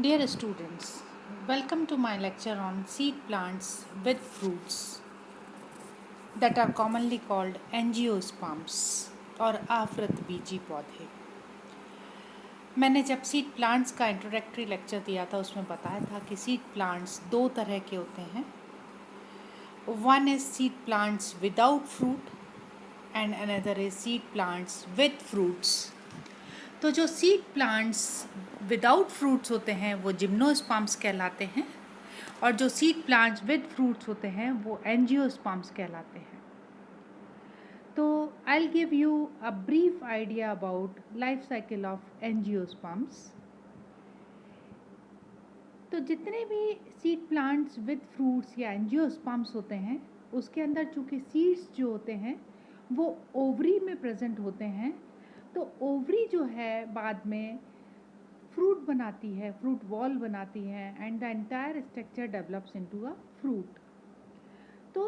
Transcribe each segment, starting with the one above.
Dear students, welcome to my lecture on seed plants with fruits that are commonly called angiosperms और आवृतबीजी पौधे। मैंने जब seed plants का इंट्रोडक्टरी लेक्चर दिया था उसमें बताया था कि सीड प्लांट्स दो तरह के होते हैं। One is seed plants without fruit and another is seed plants with fruits. तो जो सीड प्लांट्स विदाउट फ्रूट्स होते हैं वो जिम्नोस्पर्म्स कहलाते हैं और जो सीड प्लांट्स विद फ्रूट्स होते हैं वो एंजियोस्पर्म्स कहलाते हैं। तो I will give you a brief idea about life cycle of angiosperms. तो जितने भी सीड प्लांट्स विद फ्रूट्स या एंजियोस्पर्म्स होते हैं उसके अंदर चूँकि सीड्स जो होते हैं वो ओवरी में प्रेजेंट होते हैं, तो ओवरी जो है बाद में फ्रूट बनाती है, फ्रूट वॉल बनाती है and the entire structure develops into a fruit. तो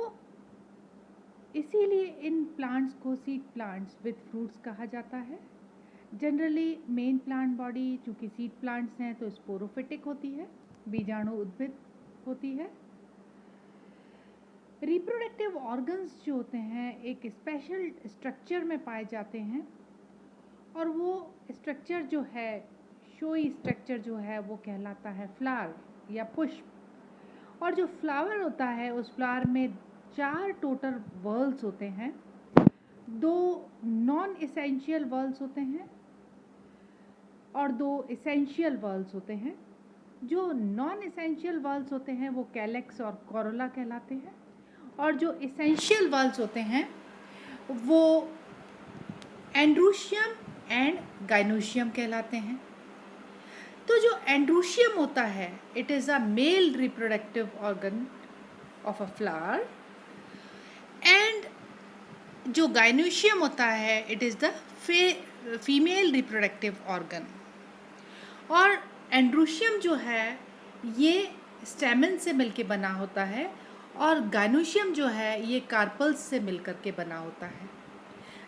इसीलिए इन प्लांट्स को सीड प्लांट्स विद फ्रूट्स कहा जाता है। जनरली मेन प्लांट बॉडी चूँकि सीड प्लांट्स हैं तो स्पोरोफिटिक होती है, बीजाणु उद्भिद होती है। रिप्रोडक्टिव ऑर्गन्स जो होते हैं एक स्पेशल स्ट्रक्चर में पाए जाते हैं और वो स्ट्रक्चर जो है शोई स्ट्रक्चर जो है वो कहलाता है फ्लावर या पुष्प। और जो फ्लावर होता है उस फ्लावर में 4 टोटल वर्ल्स होते हैं, 2 नॉन एसेंशियल वर्ल्स होते हैं और 2 एसेंशियल वर्ल्स होते हैं। जो नॉन एसेंशियल वर्ल्स होते हैं वो कैलेक्स और कोरोला कहलाते हैं और जो एसेंशियल वर्ल्स होते हैं वो एंड्रोशियम एंड गाइनोशियम कहलाते हैं। तो जो एंड्रोशियम होता है it is a male reproductive organ of a flower and जो गाइनोशियम होता है it is the female reproductive organ. और एंड्रोशियम जो है ये स्टेमन से मिलके बना होता है और गाइनोशियम जो है ये कार्पल्स से मिलकर के बना होता है।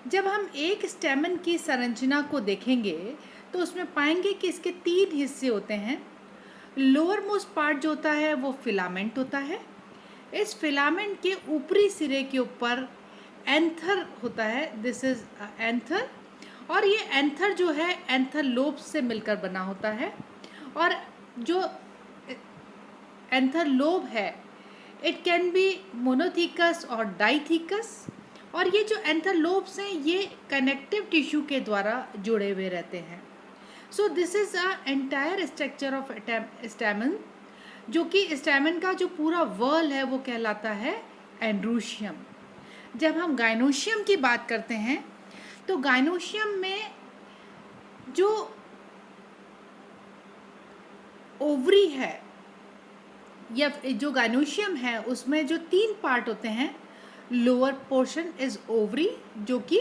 जब हम एक स्टेमन की संरचना को देखेंगे तो उसमें पाएंगे कि इसके 3 हिस्से होते हैं। लोअर मोस्ट पार्ट जो होता है वो फिलामेंट होता है। इस फिलामेंट के ऊपरी सिरे के ऊपर एंथर होता है, दिस इज एंथर। और ये एंथर जो है एंथर लोब्स से मिलकर बना होता है और जो एंथर लोब है इट कैन बी मोनोथीकस और डाइथीकस। और ये जो एंथर लोब्स हैं ये कनेक्टिव टिश्यू के द्वारा जुड़े हुए रहते हैं। So this is a entire structure of stamen, जो कि स्टैमन का जो पूरा वर्ल है वो कहलाता है एंड्रोशियम। जब हम गाइनोशियम की बात करते हैं तो गाइनोशियम में जो ओवरी है या जो गाइनोशियम है उसमें जो 3 पार्ट होते हैं। लोअर पोर्शन इज ओवरी जो कि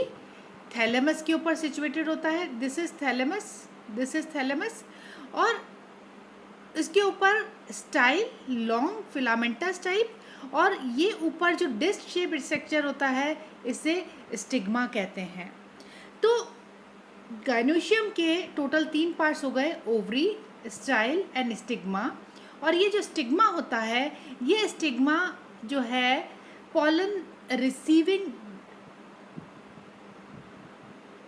थैलेमस के ऊपर सिचुएटेड होता है, दिस इज थैलेमस। और इसके ऊपर स्टाइल लॉन्ग फिलामेंटस टाइप और ये ऊपर जो डिस्क शेप स्ट्रक्चर होता है इसे स्टिग्मा कहते हैं। तो गाइनोशियम के टोटल 3 पार्ट्स हो गए, ओवरी, स्टाइल एंड स्टिग्मा। और ये जो स्टिग्मा होता है ये स्टिग्मा जो है पॉलन रिसीविंग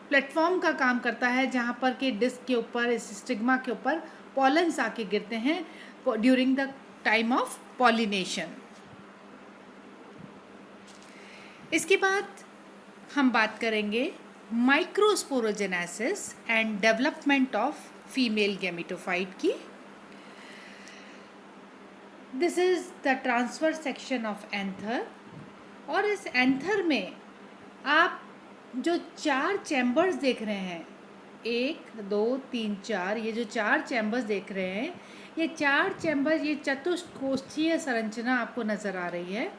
प्लेटफॉर्म का काम करता है जहाँ पर कि डिस्क के ऊपर इस स्टिग्मा के ऊपर पॉलन्स आके गिरते हैं during the time of pollination. इसके बाद हम बात करेंगे microsporogenesis and development of female gametophyte की। This is the transfer section of anther और इस एंथर में आप जो 4 चैम्बर्स देख रहे हैं, 1 2 3 4, ये जो 4 चैम्बर्स देख रहे हैं ये 4 चैम्बर्स, ये चतुष्कोष्ठीय संरचना आपको नज़र आ रही है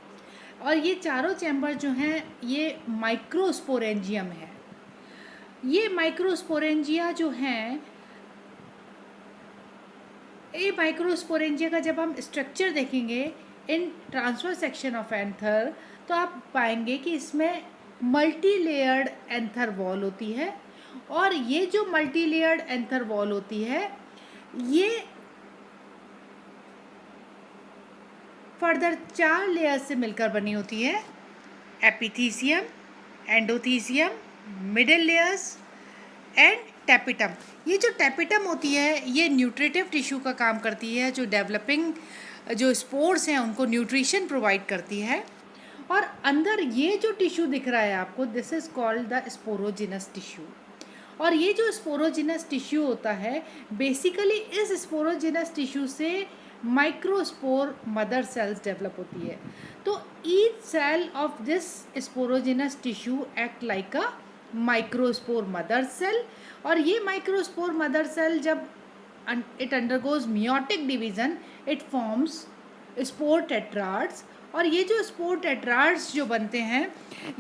और ये चारों चैम्बर जो हैं ये माइक्रोस्पोरेंजियम है। ये माइक्रोस्पोरेंजिया जो हैं, ये माइक्रोस्पोरेंजिया का जब हम स्ट्रक्चर देखेंगे इन ट्रांसफर सेक्शन ऑफ एंथर तो आप पाएंगे कि इसमें मल्टी लेयर्ड एंथर वॉल होती है और ये जो मल्टी लेयर्ड एंथर वॉल होती है ये फर्दर 4 लेयर्स से मिलकर बनी होती है, epithecium, endothecium, middle layers and tapetum. ये जो टैपिटम होती है ये न्यूट्रिटिव टिश्यू का काम करती है, जो डेवलपिंग जो स्पोर्स हैं उनको न्यूट्रिशन प्रोवाइड करती है। और अंदर ये जो टिश्यू दिख रहा है आपको, this is called the sporogenous tissue. और ये जो स्पोरोजिनस टिश्यू होता है, बेसिकली इस स्पोरोजिनस टिश्यू से माइक्रोस्पोर मदर सेल्स डेवलप होती है। तो each cell of this sporogenous tissue act like a microspore mother cell. और ये माइक्रोस्पोर मदर सेल जब it undergoes meiotic division, it forms spore tetrads. और ये जो स्पोर टेट्राड्स जो बनते हैं,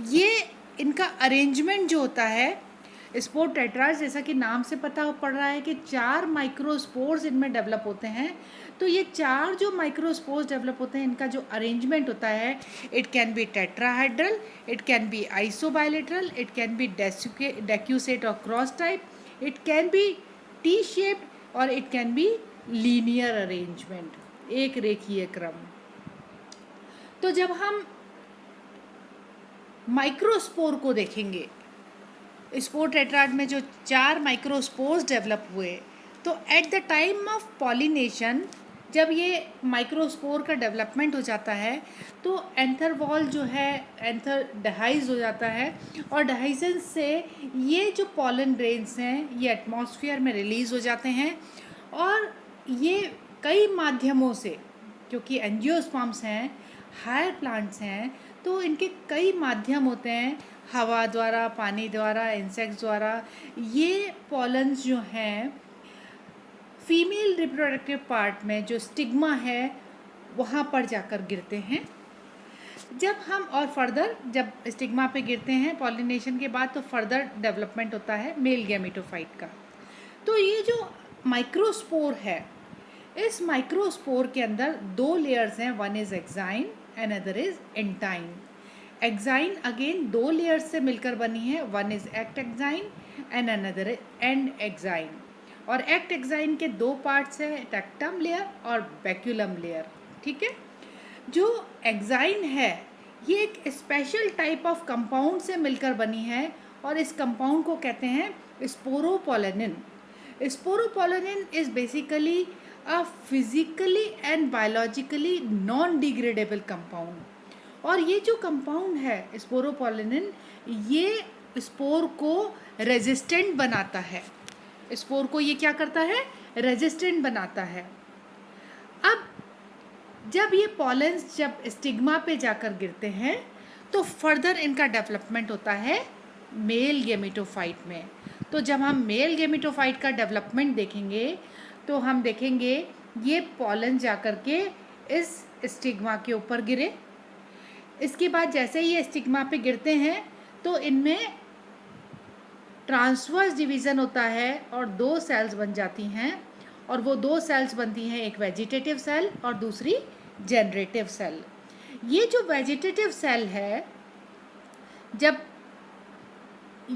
ये इनका अरेंजमेंट जो होता है, स्पोर टेट्राड्स जैसा कि नाम से पता पड़ रहा है कि 4 माइक्रोस्पोर्स इनमें डेवलप होते हैं। तो ये 4 जो माइक्रोस्पोर्स डेवलप होते हैं, इनका जो अरेंजमेंट होता है, it can be tetrahedral, it can be isobilateral, it can be decussate और cross type, it can be T shaped और it can be linear arrangement, एक रेखीय क्रम। तो जब हम माइक्रोस्पोर को देखेंगे, स्पोर टेट्राड में जो 4 माइक्रोस्पोर्स डेवलप हुए, तो at the time of pollination जब ये माइक्रोस्पोर का डेवलपमेंट हो जाता है, तो एंथर वॉल जो है एंथर डहाइज हो जाता है। और डहाइजेंस से ये जो पॉलन ग्रेन्स हैं ये एटमॉस्फेयर में रिलीज़ हो जाते हैं। और ये कई माध्यमों से, क्योंकि एंजियोस्पर्म्स हैं, हायर प्लांट्स हैं, तो इनके कई माध्यम होते हैं, हवा द्वारा, पानी द्वारा, इंसेक्ट्स द्वारा। ये पॉलन्स जो हैं फीमेल रिप्रोडक्टिव पार्ट में जो स्टिग्मा है वहाँ पर जाकर गिरते हैं। जब हम और फर्दर जब स्टिग्मा पे गिरते हैं पॉलिनेशन के बाद, तो फर्दर डेवलपमेंट होता है मेल गैमेटोफाइट का। तो ये जो माइक्रोस्पोर है, इस माइक्रोस्पोर के अंदर 2 लेयर्स हैं, one is exine and other is एंटाइन। Exine again 2 layers से मिलकर बनी है, one is act exine and another and exine. और एक्ट एक्साइन के 2 पार्ट्स हैं, टेक्टम लेयर और बैक्यूलम लेयर। ठीक है, जो एक्साइन है ये एक स्पेशल टाइप ऑफ कंपाउंड से मिलकर बनी है और इस कंपाउंड को कहते हैं sporopollenin. Sporopollenin is basically a physically and biologically non degradable compound. और ये जो कंपाउंड है स्पोरोपोलेनिन, ये स्पोर को रेजिस्टेंट बनाता है। स्पोर को ये क्या करता है, रेजिस्टेंट बनाता है। अब जब ये पॉलेंस जब स्टिग्मा पे जाकर गिरते हैं, तो फर्दर इनका डेवलपमेंट होता है मेल गेमेटोफाइट में। तो जब हम मेल गेमेटोफाइट का डेवलपमेंट देखेंगे, तो हम देखेंगे ये पॉलन जाकर के इस स्टिग्मा के ऊपर गिरे। इसके बाद जैसे ही ये स्टिग्मा पे गिरते हैं, तो इनमें ट्रांसवर्स डिवीज़न होता है और 2 सेल्स बन जाती हैं। और वो 2 सेल्स बनती हैं, एक वेजिटेटिव सेल और दूसरी जनरेटिव सेल। ये जो वेजिटेटिव सेल है, जब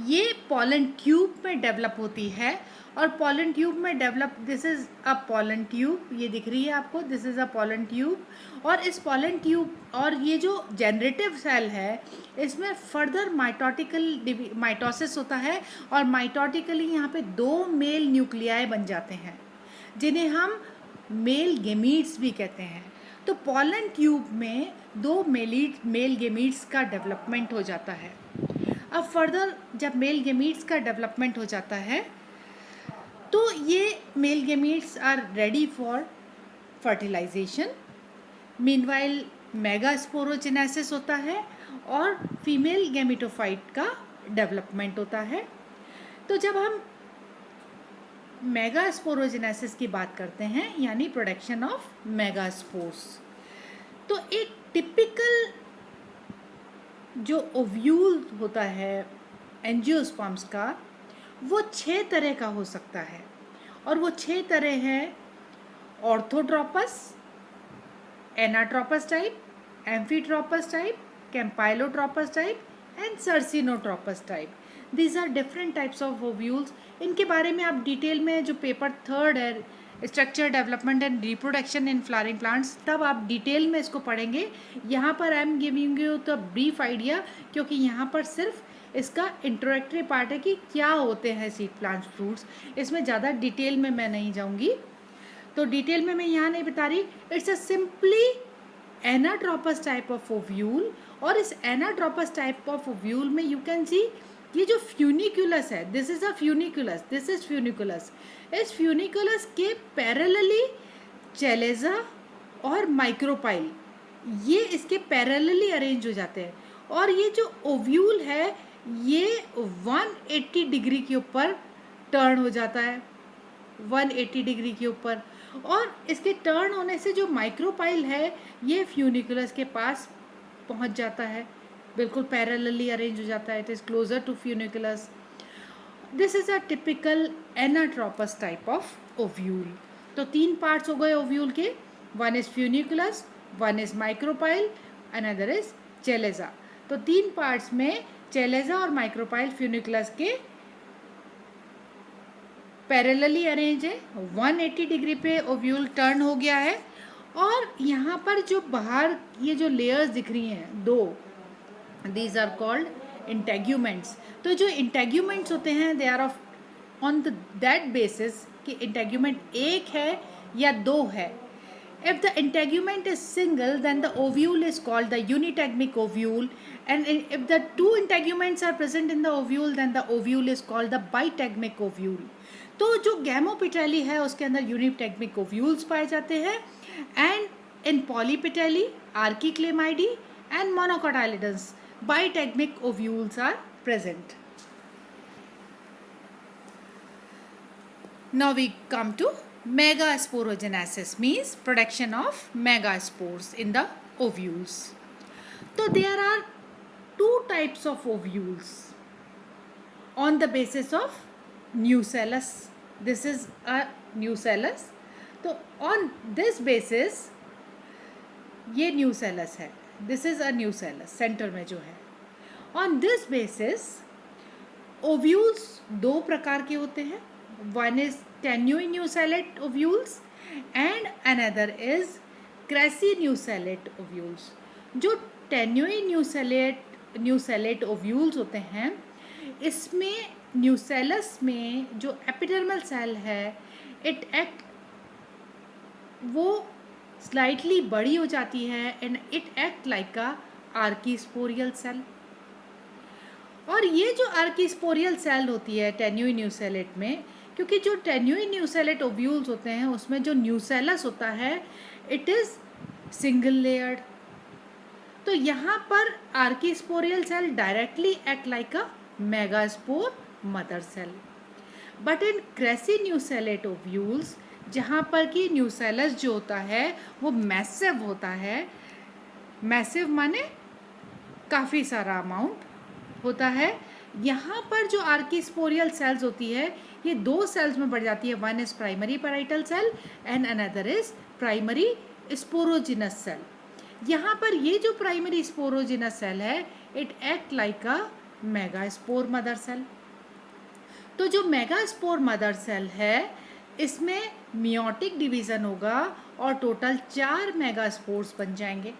ये पॉलन ट्यूब में डेवलप होती है, और पॉलन ट्यूब में develop, this is a pollen tube, ये दिख रही है आपको, this is a pollen tube. और इस पॉलन ट्यूब और ये जो जनरेटिव सेल है, इसमें फर्दर माइटोसिस होता है और माइटोटिकली यहाँ पे 2 मेल न्यूक्लियाई बन जाते हैं, जिन्हें हम मेल गेमीट्स भी कहते हैं। तो पॉलन ट्यूब में 2 मेल गेमीट्स का डेवलपमेंट हो जाता है। अब फर्दर जब मेल गेमीट्स का डेवलपमेंट हो जाता है, तो ये male gametes are ready for fertilisation. Meanwhile megasporogenesis होता है और फीमेल गेमेटोफाइट का डेवलपमेंट होता है। तो जब हम मेगास्पोरोजेनेसिस की बात करते हैं, यानी प्रोडक्शन ऑफ मेगास्पोर्स, तो एक टिपिकल जो ओव्यूल होता है एंजियोस्पर्म्स का, वो 6 तरह का हो सकता है। और वो 6 तरह हैं orthotropous, anatropous type, amphitropous type, campylotropous type and circinotropous type. These are different types of ovules. इनके बारे में आप डिटेल में जो पेपर 3rd है structure development and reproduction in flowering plants, तब आप डिटेल में इसको पढ़ेंगे. यहाँ पर I am giving you the brief idea, क्योंकि यहाँ पर सिर्फ इसका इंट्रोडक्टरी पार्ट है कि क्या होते हैं सीड प्लांट्स फ्रूट्स. इसमें ज़्यादा डिटेल में मैं नहीं जाऊँगी, तो डिटेल में मैं यहाँ नहीं बता रही. It's a simply anatropous type of ovule, और इस एनाट्रोपस टाइप ऑफ ओव्यूल में यू कैन सी ये जो फ्यूनिकुलस है, this is a funiculus, this is funiculus. इस फ्यूनिकुलस के पैरेलली चेलेजा और माइक्रोपाइल ये इसके पैरेलली अरेंज हो जाते हैं, और ये जो ओव्यूल है ये 180 डिग्री के ऊपर टर्न हो जाता है, 180 डिग्री के ऊपर. और इसके टर्न होने से जो माइक्रोपाइल है ये फ्यूनिकुलस के पास पहुंच जाता है, बिल्कुल पैरेलली अरेंज हो जाता है. It is closer to funiculus. This is a typical anatropous type of ovule. तो 3 पार्ट्स हो गए ओव्यूल के. One is funiculus, one is micropyle, another is chalaza. तो 3 पार्ट्स में चेलेजा और माइक्रोपाइल फ्यूनिकुलस के पैरेलली अरेंज है. 180 डिग्री पे ओव्यूल टर्न हो गया है. और यहाँ पर जो बाहर ये जो लेयर्स दिख रही हैं 2, दीज आर कॉल्ड इंटेग्यूमेंट्स. तो जो इंटेग्यूमेंट्स होते हैं they are of on that basis कि इंटेग्यूमेंट एक है या 2 है. If the integument is single, then the ovule is called the unitegmic ovule, and if the 2 integuments are present in the ovule, then the ovule is called the bitegmic ovule. तो जो गैमोपेटली है उसके अंदर यूनिटेग्मिक ovules पाए जाते हैं, and in polypetalae, archichlamydeae and monocotyledons bitegmic ovules are present. Now we come to megasporogenesis, means production of megaspores in the ovules. So there are 2 types of ovules on the basis of nucellus. This is a nucellus. तो on this basis ये nucellus है. This is a nucellus centre में जो है. On this basis ovules 2 प्रकार के होते हैं. One is tenuinucellate ovules and another is crassinucellate ovules. जो टेन्यूइन्यूसेलेट ओव्यूल्स होते हैं इसमें न्यूसेलस में जो एपिडर्मल सेल है इट एक्ट वो स्लाइटली बड़ी हो जाती है and it act like a archesporial cell. और ये जो आर्कीस्पोरियल सेल होती है टेन्यूइन्यूसेलेट में, क्योंकि जो टेन्यूइन्यूसेलेट ओव्यूल्स होते हैं उसमें जो न्यूसेलस होता है इट इज़ सिंगल लेयर्ड. तो यहाँ पर archesporial cell directly act like a megaspore mother cell. But in crassinucellate ovules जहाँ पर कि न्यूसेलस जो होता है वो मैसिव होता है. मैसिव माने काफ़ी सारा अमाउंट होता है. यहाँ पर जो आर्कीस्पोरियल सेल्स होती है ये 2 सेल्स में बढ़ जाती है. One is primary parietal cell and another is primary sporogenous cell. यहाँ पर ये जो प्राइमरी स्पोरोजिनस सेल है it act like a megaspore mother cell. तो जो मेगास्पोर मदर सेल है इसमें मियोटिक डिवीज़न होगा और टोटल 4 मेगास्पोर्स बन जाएंगे.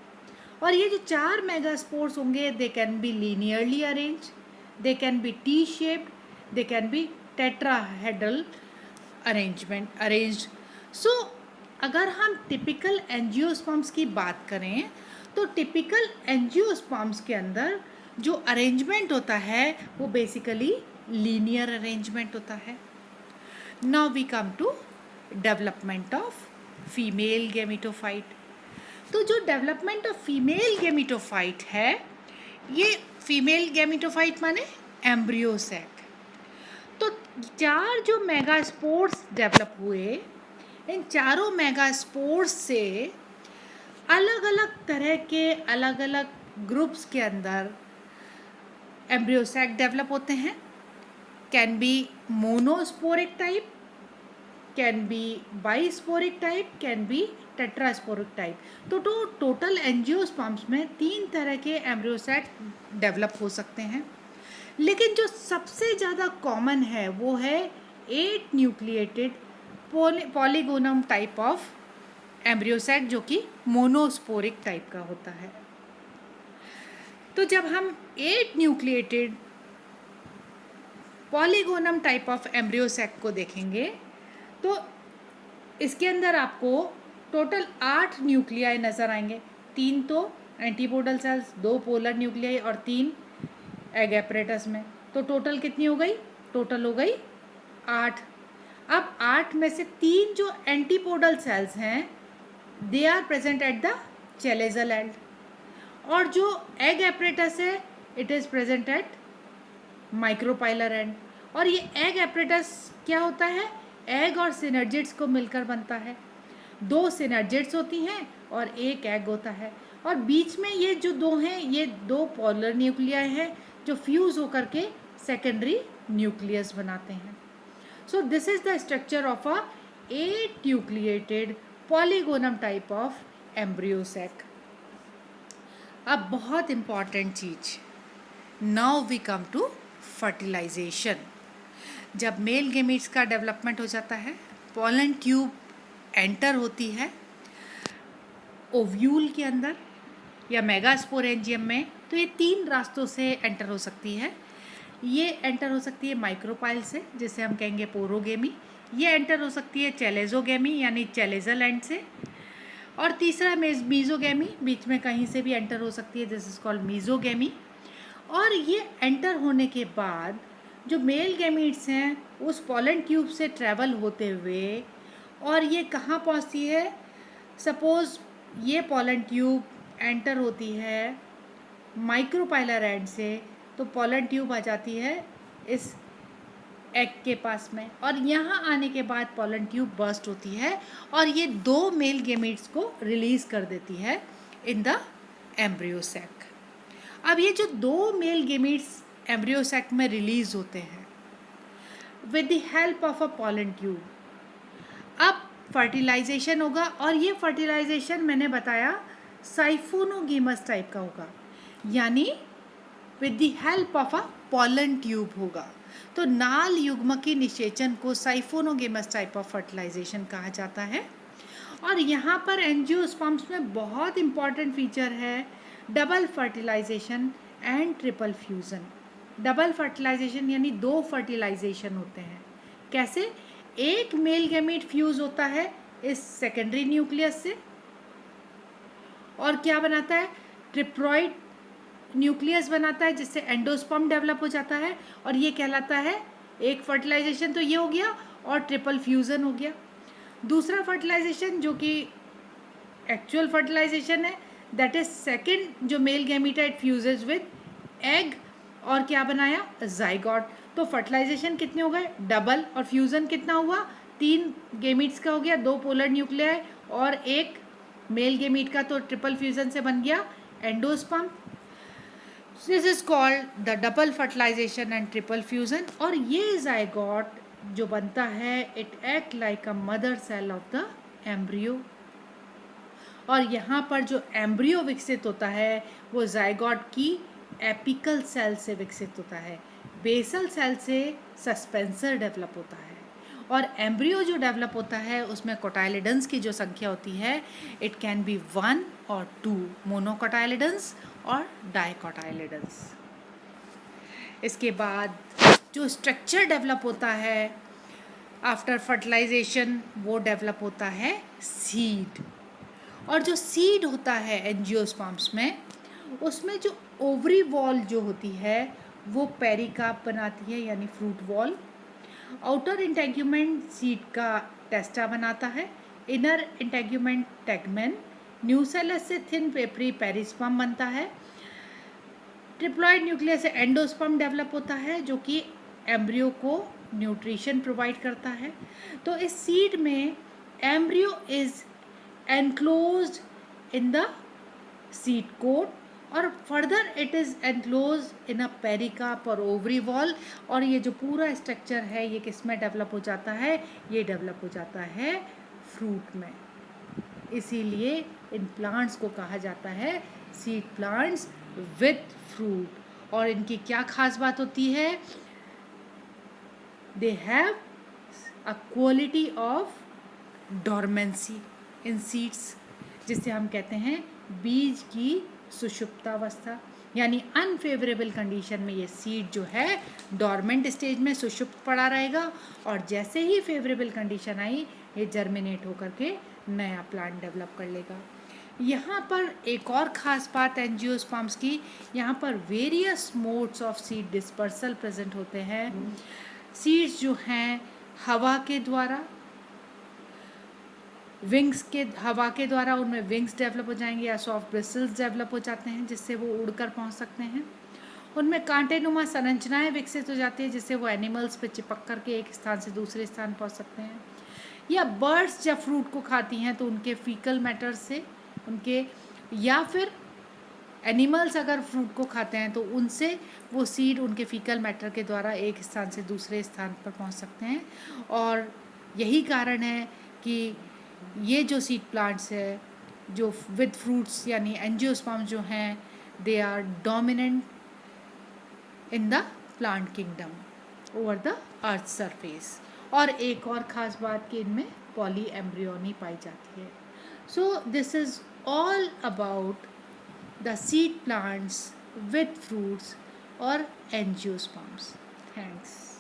और ये जो 4 मेगास्पोर्स होंगे they can be linearly arrange, they can be T shaped, they can be tetrahedral arranged. So अगर हम टिपिकल एंजियोस्पर्म्स की बात करें तो टिपिकल एंजियोस्पर्म्स के अंदर जो अरेंजमेंट होता है वो बेसिकली लीनियर अरेंजमेंट होता है. Now we come to development of female gametophyte. तो जो डेवलपमेंट ऑफ फीमेल गेमिटोफाइट है ये फीमेल गेमिटोफाइट माने एम्ब्रियो सैक. तो 4 जो मेगास्पोर्स डेवलप हुए इन चारों मेगास्पोर्स से अलग अलग तरह के अलग अलग ग्रुप्स के अंदर एम्ब्रियो सैक डेवलप होते हैं. Can be monosporic type, can be bisporic type, can be tetrasporic type. तो टोटल एंजियोस्पर्म्स में 3 तरह के एम्ब्रियो सैक डेवलप हो सकते हैं. लेकिन जो सबसे ज़्यादा कॉमन है वो है 8 nucleated polygonum type of embryo sac जो कि मोनोस्पोरिक टाइप का होता है। तो जब हम 8 nucleated polygonum type of embryo sac को देखेंगे तो इसके अंदर आपको टोटल 8 न्यूक्लियाई नज़र आएंगे। 3 तो एंटीपोडल सेल्स, 2 पोलर न्यूक्लियाई और 3 एग एपरेटस में। तो टोटल कितनी हो गई? टोटल हो गई 8। अब 8 में से 3 जो एंटीपोडल सेल्स हैं they are present at the chalazal end, और जो एग एपरेटस है it is present at micropylar end. और ये एग एपरेटस क्या होता है? एग और सिनर्जिड्स को मिलकर बनता है। 2 सिनर्जिड्स होती हैं और 1 एग होता है, और बीच में ये जो 2 हैं ये 2 पोलर न्यूक्लियाई हैं जो फ्यूज़ होकर के सेकेंडरी न्यूक्लियस बनाते हैं। So this is the structure of a 8 nucleated polygonum type of embryo sac. अब बहुत इम्पॉर्टेंट चीज, now we come to fertilisation. जब मेल गेमीट्स का डेवलपमेंट हो जाता है, पोलन ट्यूब एंटर होती है ओव्यूल के अंदर या मेगास्पोरेंजियम में, तो ये 3 रास्तों से एंटर हो सकती है। ये एंटर हो सकती है माइक्रोपाइल से, जिसे हम कहेंगे पोरोगेमी। ये एंटर हो सकती है चेलेजोगेमी यानी चेलेजल एंड से, और तीसरा मीजोगेमी, बीच में कहीं से भी एंटर हो सकती है, दिस इज कॉल्ड मीजोगेमी। और ये एंटर होने के बाद जो मेल गैमीट्स हैं उस पोलन ट्यूब से ट्रैवल होते हुए और ये कहाँ पहुँचती है? सपोज़ ये पोलन ट्यूब एंटर होती है माइक्रोपाइलर एंड से, तो पोलन ट्यूब आ जाती है इस एग के पास में, और यहाँ आने के बाद पोलन ट्यूब बर्स्ट होती है और ये 2 मेल गैमीट्स को रिलीज़ कर देती है इन द एम्ब्रियोसैक। अब ये जो 2 मेल गैमीट्स एम्ब्रियोसैक में रिलीज होते हैं with the help of a pollen tube, अब फर्टिलाइजेशन होगा, और ये फर्टिलाइजेशन मैंने बताया साइफोनोगेमस टाइप का होगा, यानी with the help of a pollen tube होगा। तो नाल युग्मकी निषेचन को साइफोनोगेमस टाइप ऑफ फर्टिलाइजेशन कहा जाता है। और यहाँ पर एंजियोस्पर्म्स में बहुत इंपॉर्टेंट फीचर है double fertilisation and triple fusion. Double fertilisation यानी 2 फर्टिलाइजेशन होते हैं। कैसे? एक मेल गैमीट फ्यूज़ होता है इस सेकेंडरी न्यूक्लियस से और क्या बनाता है? ट्रिप्लॉइड न्यूक्लियस बनाता है, जिससे एंडोस्पर्म डेवलप हो जाता है, और ये कहलाता है एक फर्टिलाइजेशन। तो ये हो गया, और ट्रिपल फ्यूज़न हो गया। दूसरा फर्टिलाइजेशन जो कि एक्चुअल फर्टिलाइजेशन है, दैट इज सेकेंड, जो मेल गैमीटाइड फ्यूजेज विद एग और क्या बनाया? जाइगोट। तो फर्टिलाइजेशन कितने हो गए? डबल। और फ्यूज़न कितना हुआ? 3 गैमीट्स का हो गया, 2 पोलर न्यूक्लियाई और 1 मेल गैमीट का, तो ट्रिपल फ्यूज़न से बन गया endosperm. This is called the double fertilisation and triple fusion. और ये जाइगोट जो बनता है it act like a mother cell of the embryo, और यहाँ पर जो एम्ब्रियो विकसित होता है वो जाइगोट की एपिकल सेल से विकसित होता है। बेसल सेल से सस्पेंसर डेवलप होता है, और एम्ब्रियो जो डेवलप होता है उसमें कोटाइलिडन्स की जो संख्या होती है इट कैन बी 1 और 2 मोनोकोटाइलिडन्स और डाइकोटाइलिडन्स। इसके बाद जो स्ट्रक्चर डेवलप होता है आफ्टर फर्टिलाइजेशन वो डेवलप होता है सीड। और जो सीड होता है एंजियोस्पर्म्स में, उसमें जो ओवरी वॉल जो होती है वो पेरिकार्प बनाती है यानी fruit wall. Outer integument seed का टेस्टा बनाता है, इनर इंटेग्यूमेंट टेगमेन। न्यूसेलस से थिन पेपरी पेरिस्पर्म बनता है। ट्रिप्लॉइड न्यूक्लियस से एंडोस्पर्म डेवलप होता है जो कि एम्ब्रियो को न्यूट्रिशन प्रोवाइड करता है। तो इस सीड में embryo is enclosed in the seed coat, और further it is enclosed in a pericarp और ovary wall। और ये जो पूरा स्ट्रक्चर है ये किस में डेवलप हो जाता है? ये डेवलप हो जाता है फ्रूट में। इसीलिए इन प्लांट्स को कहा जाता है सीड प्लांट्स विथ फ्रूट। और इनकी क्या खास बात होती है? They have a quality of dormancy in seeds, जिसे हम कहते हैं बीज की सुषुप्तावस्था, यानी अनफेवरेबल कंडीशन में ये सीड जो है डॉर्मेंट स्टेज में सुषुप्त पड़ा रहेगा, और जैसे ही फेवरेबल कंडीशन आई ये जर्मिनेट होकर के नया प्लांट डेवलप कर लेगा। यहाँ पर एक और ख़ास बात एंजियोस्पर्म्स की, यहाँ पर various modes of seed dispersal present होते हैं। सीड्स जो हैं हवा के द्वारा, हवा के द्वारा उनमें विंग्स डेवलप हो जाएंगे या सॉफ्ट ब्रिसल्स डेवलप हो जाते हैं, जिससे वो उड़कर पहुंच सकते हैं। उनमें कांटेनुमा संरचनाएं विकसित हो जाती है, जिससे वो एनिमल्स पे चिपक करके एक स्थान से दूसरे स्थान पहुंच सकते हैं। या बर्ड्स जब फ्रूट को खाती हैं तो उनके फीकल मैटर से या फिर एनिमल्स अगर फ्रूट को खाते हैं तो उनसे वो सीड उनके फीकल मैटर के द्वारा एक स्थान से दूसरे स्थान पर पहुंच सकते हैं। और यही कारण है कि ये जो सीड प्लांट्स है जो विद फ्रूट्स यानी एंजियोस्पर्म्स जो हैं, they are dominant in the plant kingdom over the earth surface. और एक और ख़ास बात कि इनमें पॉली एम्ब्रियोनी पाई जाती है। So this is all about the seed plants with fruits or angiosperms. Thanks.